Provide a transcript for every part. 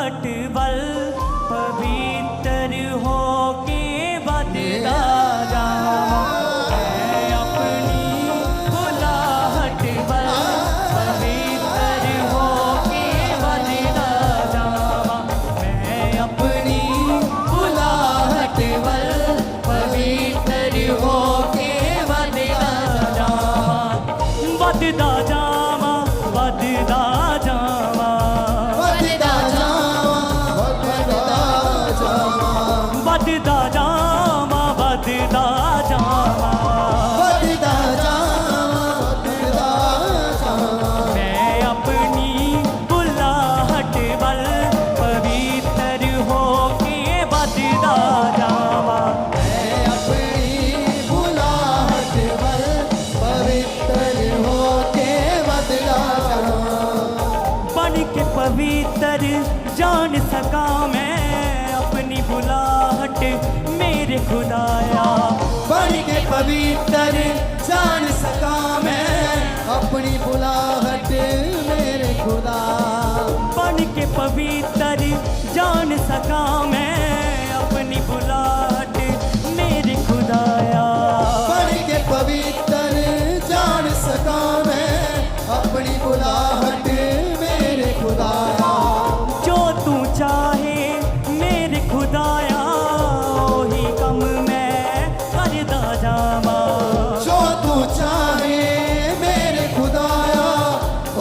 बुलाहट वल पवित्र हो के बददा जावां। मैं अपनी बुलाहट वल पवित्र हो के बददा जावां। मैं अपनी बुलाहट वल पवित्र हो के बददा जावां। बददा जावां, बददा जावां, बददा जावां, बददा जावां, बददा जावां, बददा जावां। बददा जावां, बददा जावां। मैं अपनी बुलाहट वल पवित्र हो के बददा जावां। मैं अपनी बुलाहट वल पवित्र होके बदला जावां। बन के पवित्र जान सका मैं अपनी बुलाहट मेरे खुदाया। बन के पवित्र जान सका मैं अपनी बुलाहट मेरे खुदा। बन के पवित्र जान सका मैं अपनी बुलाहट मेरे खुदाया। बन के पवित्र जान सका मैं अपनी बुलाहट मेरे खुदाया। जो तू चाहे मेरे खुदाया ओही कम मैं करदा जावां। जो तू चाहे मेरे खुदाया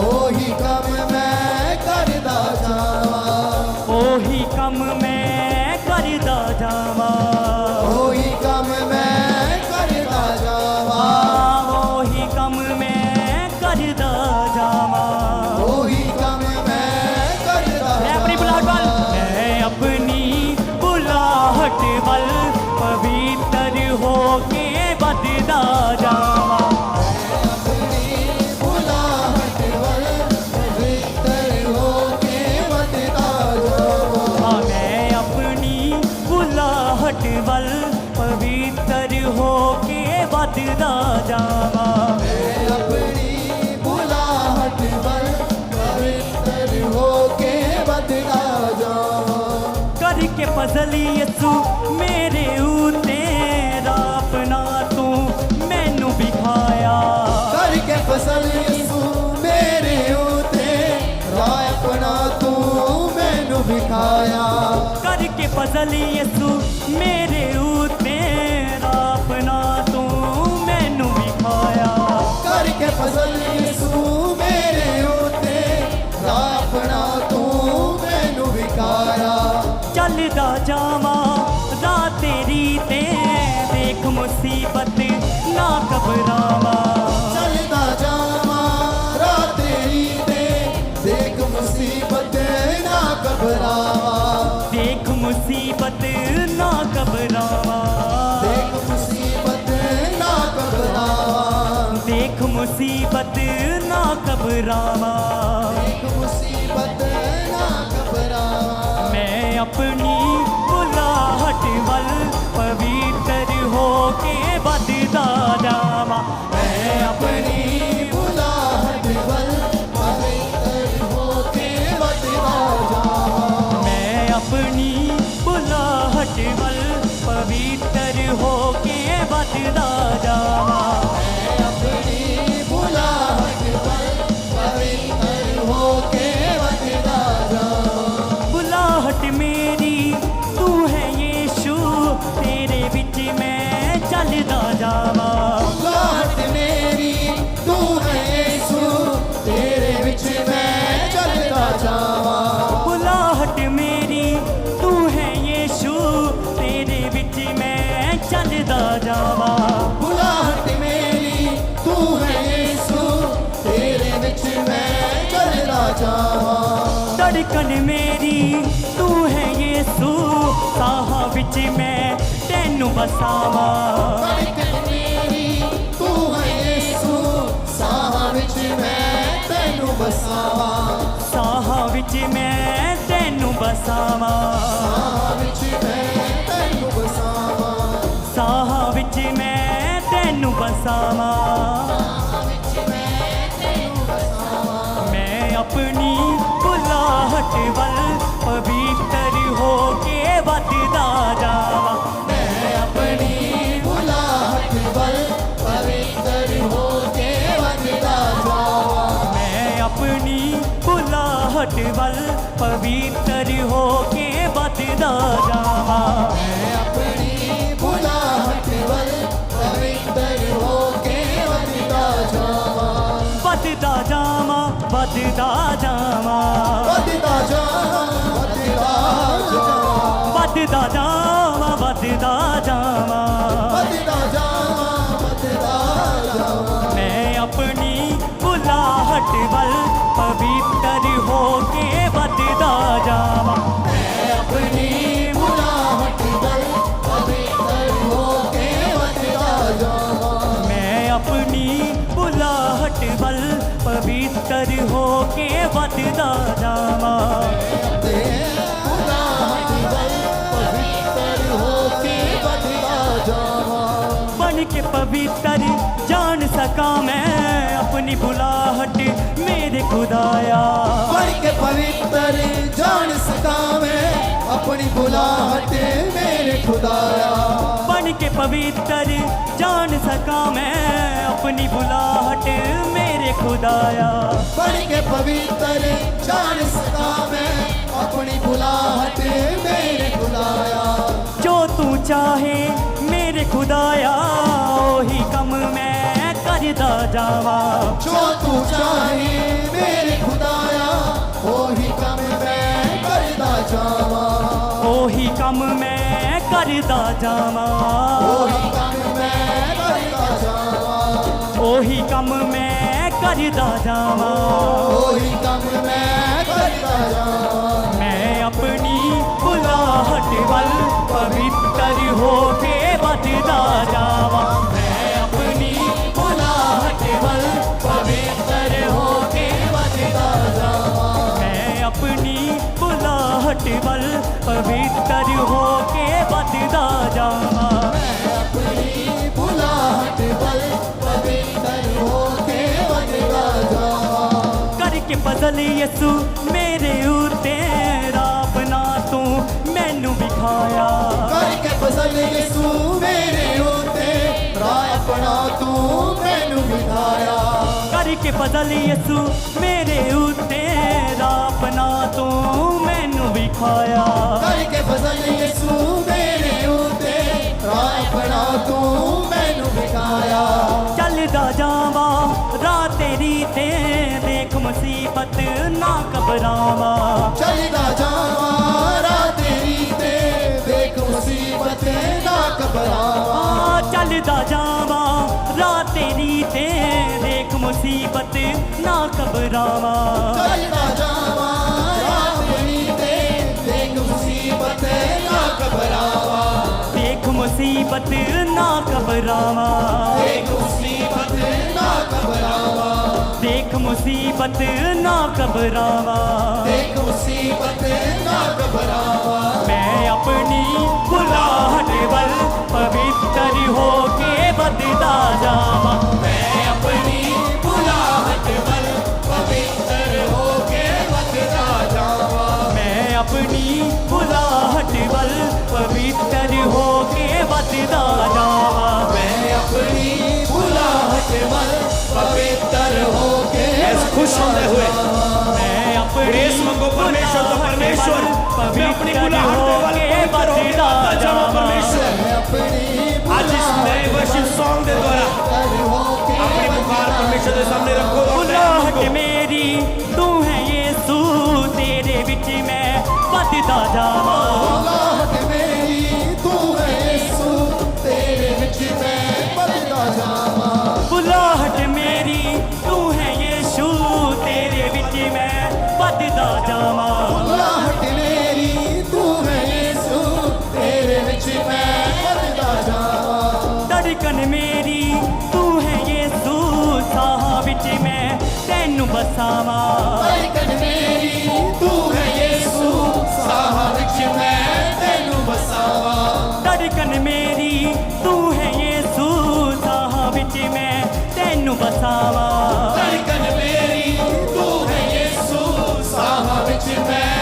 ओही कम मैं करदा जावां। ओही कम मैं करदा जावां। ओही कम मैं करदा जावां। ओही कम मैं करदा जावां। ओही कम मैं करदा मैं अपनी बुलाहट वल, मैं अपनी बुलाहट वल पवित्र हो के बददा जावां। अपनी बुलाहट वल पवित्र होके बददा जावां। हाँ, मैं अपनी बुलाहट वल पवित्र हो के बददा जावां। मैं अपनी बुलाहट वल पवित्र होके बदला जावां। करके फजली यसू मेरे उते अपना तू मैनू विखाया। करके फसल यीशु मेरे उते राय अपना तू मैनू विखाया। करके फजली यसू मेरे उते अपना तू मैनू विखाया। करके फसल यीशु मेरे उते राय अपना तू मैनू विखाया। चलदा जावां राह तेरी ते देख मुसीबत ना घबरावां। चलदा जावां राह तेरी ते देख मुसीबत ना घबरावां। देख मुसीबत ना घबरावां। देख मुसीबत ना घबरावां। देख मुसीबत ना घबरावां। देख मुसीबत ना घबरावां। मैं अपनी बुलाहट वल पवित्र हो के बददा जावां। मैं अपनी बुलाहट वल पवित्र होके बदला जावां। मैं अपनी बुलाहट वल पवित्र हो के बददा जावां। मैं अपनी बुलाहट वल पवित्र होके बदला जावां। बुलाहट मेरी तू है यीशु तेरे विच मैं चलदा जावां। बुलाहट मेरी तू है यीशु तेरे विच मैं चलदा जावां। बुलाहट मेरी तू है यीशु तेरे विच मैं चलदा जावां। बुलाहट मेरी तू है यीशु तेरे विच मैं चलदा जावां। धड़कन मेरी तू है यीशु साहां विच मैं तैनू बसावां। धड़कन मेरी तू है यीशु साहां विच मैं तैनू बसावां। साहां विच मैं तैनू बसावां। साहां विच मैं तैनू बसावां। साहां विच मैं तैनू बसावां। साहां विच मैं तैनू बसावां। मैं अपनी बुलाहट ਬੁਲਾਹਟ ਵੱਲ ਪਵਿੱਤਰ ਹੋ ਕੇ ਵੱਧਦਾ ਜਾਵਾਂ मैं अपनी बुलाहट वल पवित्र होके वधदा जावां मैं अपनी बुलाहट ਵੱਲ ਪਵਿੱਤਰ ਹੋ ਕੇ ਵੱਧਦਾ ਜਾਵਾਂ मैं अपनी बुलाहट वल पवित्र होके वधदा जावां ਵੱਧਦਾ ਜਾਵਾਂ ਵੱਧਦਾ ਜਾਵਾਂ वधदा जावां वधदा जावां ਵੱਧਦਾ ਜਾਵਾਂ ਵੱਧਦਾ ਜਾਵਾਂ वधदा जावां वधदा जावां मैं अपनी बुलाहट ਵੱਲ ਪਵਿੱਤਰ ਹੋ ਕੇ ਵੱਧਦਾ ਜਾਵਾਂ मैं अपनी बुलाहट वल पवित्र होके वधदा जावां मैं अपनी बुलाहट ਵੱਲ ਪਵਿੱਤਰ ਹੋ ਕੇ ਵੱਧਦਾ ਜਾਵਾਂ ते बुलाहट वल पवित्र होके वधदा जावां बन के पवित्र जान सका मैं अपनी बुलाहट मेरे खुदाया बन के पवित्र जान सका मैं अपनी बुलाहट मेरे खुदाया बन के पवित्र जान सका मैं अपनी बुलाहट मेरे खुदाया बन के पवित्र जान सका मैं अपनी बुलाहट मेरे खुदाया जो तू चाहे मेरे खुदाया ओही कम मैं करदा जावा जो तू चाहे मेरे खुदाया वही कम मैं करदा जावा ओही कम मैं करदा जावा वही कम मैं करदा जावा ओही कम मैं करदा जावा वही कम मैं करदा जावा मैं अपनी बुलाहट ਵੱਲ पवित्र हो के ਵੱਧਦਾ ਜਾਵਾ मैं अपनी बुलाहट ਵੱਲ पवित्र हो के ਵੱਧਦਾ ਜਾਵਾ मैं अपनी बुलाहट ਵੱਲ पवित्र हो के ਵੱਧਦਾ ਜਾਵਾ मैं अपनी बुलाहट वल पवित्र होके वधदा जावां करके बदल यसु मेरे उते राप ना तू मैनू विखाया करके फसल यसू मेरे होते राह अपना तू मैनू बिठाया करके बदल यसु मेरे उते राप ना तू मैनू विखाया करके फसल यसू मेरे होते राह अपना तू मैनू बिठाया चलदा जावा राह तेरी ते देख मुसीबत ना घबरावा चलदा जावा राह तेरी ते देख मुसीबत ना घबरावा चलदा जावा राह तेरी ते देख मुसीबत ना घबरावा चलदा जावा राह तेरी ते देख मुसीबत ना घबरावा देख मुसीबत ना घबरावा देख मुसीबत ना घबरावा देख मुसीबत ना घबरावा देख मुसीबत ना घबरावा मैं अपनी बुलाहट ਵੱਲ पवित्र हो के ਵੱਧਦਾ ਜਾਵਾਂ मैं अपनी बुलाहट वल पवित्र होके वधदा जावा मैं अपनी बुलाहट ਵੱਲ पवित्र हो के ਵੱਧਦਾ ਜਾਵਾਂ मैं अपनी बुलाहट वल पवित्र होके ऐसे खुश होते हुए मैं अपनी ग्रेस मंगो परमेश्वर तो परमेश्वर मैं अपनी बुलाहट दे वाल पवित्र होके बढ़ता जावा परमेश्वर मैं अपनी आज इस नए वर्शिप सॉन्ग के द्वारा बुलाहट होके अपनी पुकार परमेश्वर के सामने रखो और बुलाहट मेरी तू है यीशु तेरे विच मैं ਵੱਧਦਾ ਜਾਵਾਂ बुलाहट मेरी तू है यीशु तेरे विच मैं बढ़दा जावा बुलाहट मेरी तू है यीशु तेरे विच मैं ਵੱਧਦਾ ਜਾਵਾਂ बुलाहट मेरी तू है यीशु तेरे विच मैं बढ़दा जावा धड़कन मेरी तू है यीशु साह विच मैं तैनू बसावां धड़कन मेरी तू है यीशु साह विच मैं तैनू बसावा धड़कन मेरी तू है यीशु साह विच मैं तैनू बसावां धड़कन मेरी तू है यीशु साह विच मैं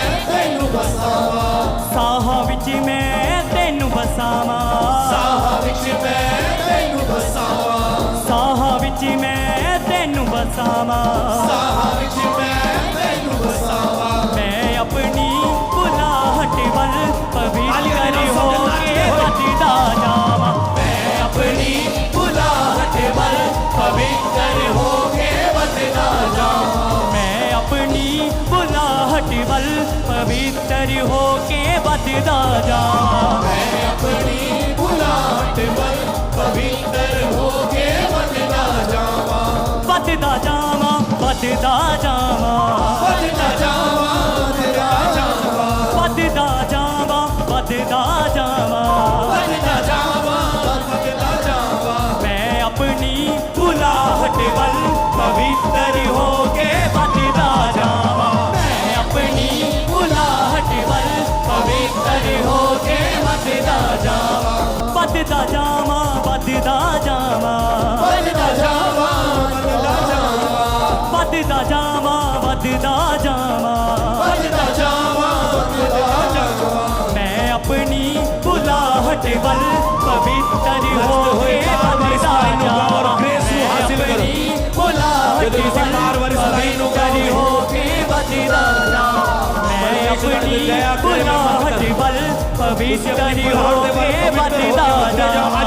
वल पवित्र होके बददा जावां मैं अपनी बुलाहट वल पवित्र होके बददा जावां बददा जावां बददा जावां बददा जावां बददा जावां बददा जावां बददा जावां बददा जावां बददा जावां मैं अपनी बुलाहट वल पवित्र होके बददा जावां मैं अपनी बुलाहट वल पवित्र होके बददा जावां बददा जावां बददा जावां बददा जावां बददा जावां बददा जावां बददा जावां बददा जावां बददा जावां मैं अपनी बुलाहट वल पवित्र होके बददा जावां ग्रेस ਨੂੰ ਹਾਸਿਲ ਕਰੋ बुलाहट ਜਦੋਂ ਤੁਸੀਂ ਮਾਰ ਵਾਲੀ ਸਲਾਈ ਨੂੰ पवित्र होके बददा जावां मैं अपनी बुलाहट वल पवित्र होके बददा जावां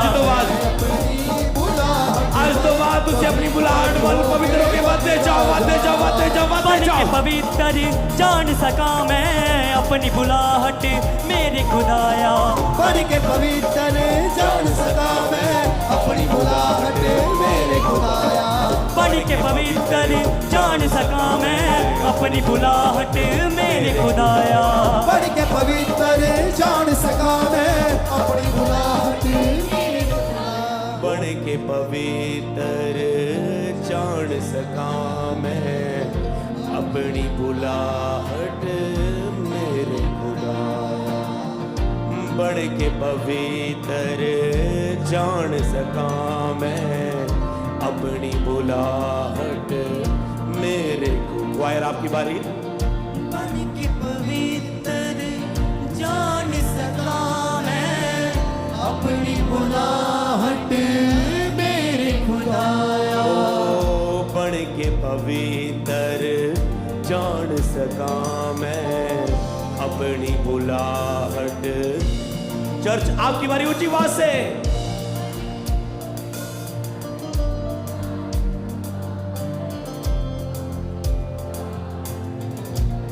ਅੱਜ ਤੋਂ ਬਾਅਦ ਤੁਸੀਂ ਆਪਣੀ ਬੁਲਾਹਟ ਵੱਲ ਪਵਿੱਤਰ ਹੋ ਕੇ ਵੱਧਦੇ ਜਾਓ ਵੱਧਦੇ ਜਾਓ ਵੱਧਦੇ ਜਾਓ ਵੱਧਦੇ बन के ਜਾਓ पवित्र जान सका मैं अपनी बुलाहट मेरे खुदाया बन के पवित्र जान सका मैं अपनी बुलाहट मेरे खुदाया बन के पवित्र जान सका मैं अपनी बुलाहट मेरे खुदाया बन के पवित्र जान सका मैं अपनी बुलाहट मेरे खुदाया बन के पवित्र जान सका मैं अपनी बुलाहट मेरे खुदाया बन के पवित्र जान सका मैं अपनी बुलाहट मेरे वायर आपकी बारी बन के पवित्र जान सका मैं अपनी बुलाहट मेरे खुदाया बन के पवित्र जान सका मैं अपनी बुलाहट चर्च आपकी बारी ऊंची आवाज से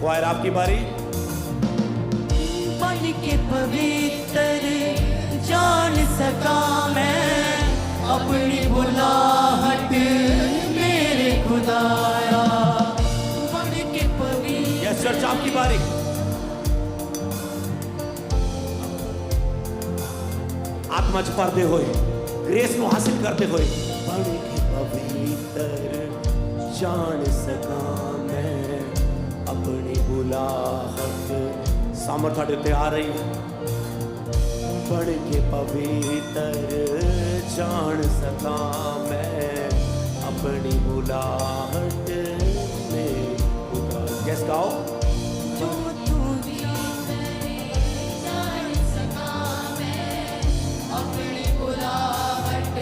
वायर आपकी बारी बन के पवित्र जान सका मैं अपनी बुलाहट मेरे खुदाया बन के पवित्र यस चर्च आपकी बारी आत्मा च भरदे होए ग्रेस ਨੂੰ ਹਾਸਿਲ ਕਰਦੇ ਹੋਏ बन के पवित्र जान सका मैं अपनी बुलाहट सामर्थ ਤੁਹਾਡੇ ਉੱਤੇ ਆ ਰਹੀ ਹੈ बन के पवित्र जान सका मैं अपनी बुलाहट में खुदा यस गाओ जो तू भी जान सका मैं अपनी बुलाहट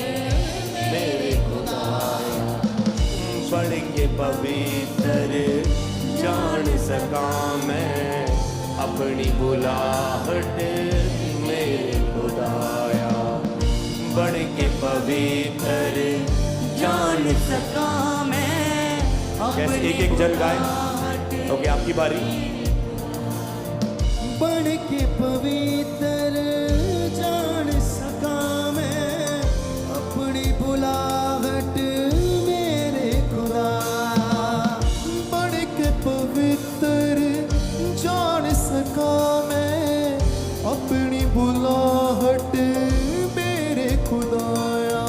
मेरे खुदाया बन के पवित्र जान सका मैं अपनी बुलाहट मेरे खुदाया बन के पवित्र जान सका मैं कैसे एक एक जन गाए ओके आपकी बारी बन के पवित्र जान सका मैं अपनी बुलाहट मेरे खुदाया बन के पवित्र जान सका मैं अपनी बुलाहट मेरे खुदाया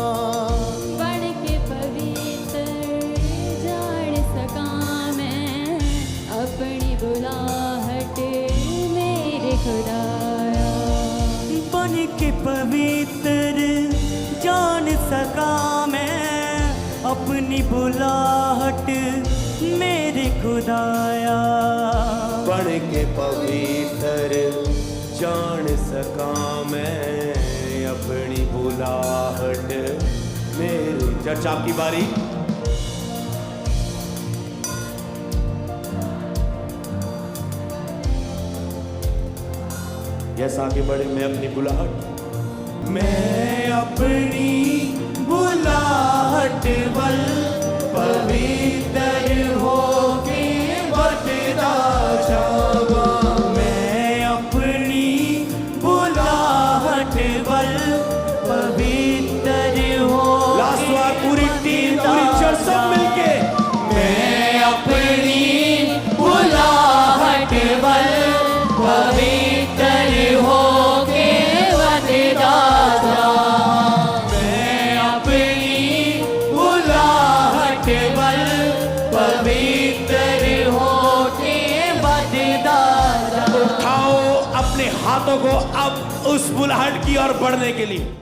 बढ़ के पवित्र जान सका मैं अपनी बुलाहट मेरे खुदाया बन के पवित्र जान सका मैं अपनी बुलाहट मेरे खुदाया बन के पवित्र जान सका मैं अपनी बुलाहट मेरी चर्च आपकी बारी यस आगे बढ़े मैं अपनी बुलाहट मैं अपनी बुलाहट बल पवित्र होके बढ़ता जाऊं दादा। उठाओ अपने हाथों को अब उस बुलहट की ओर बढ़ने के लिए।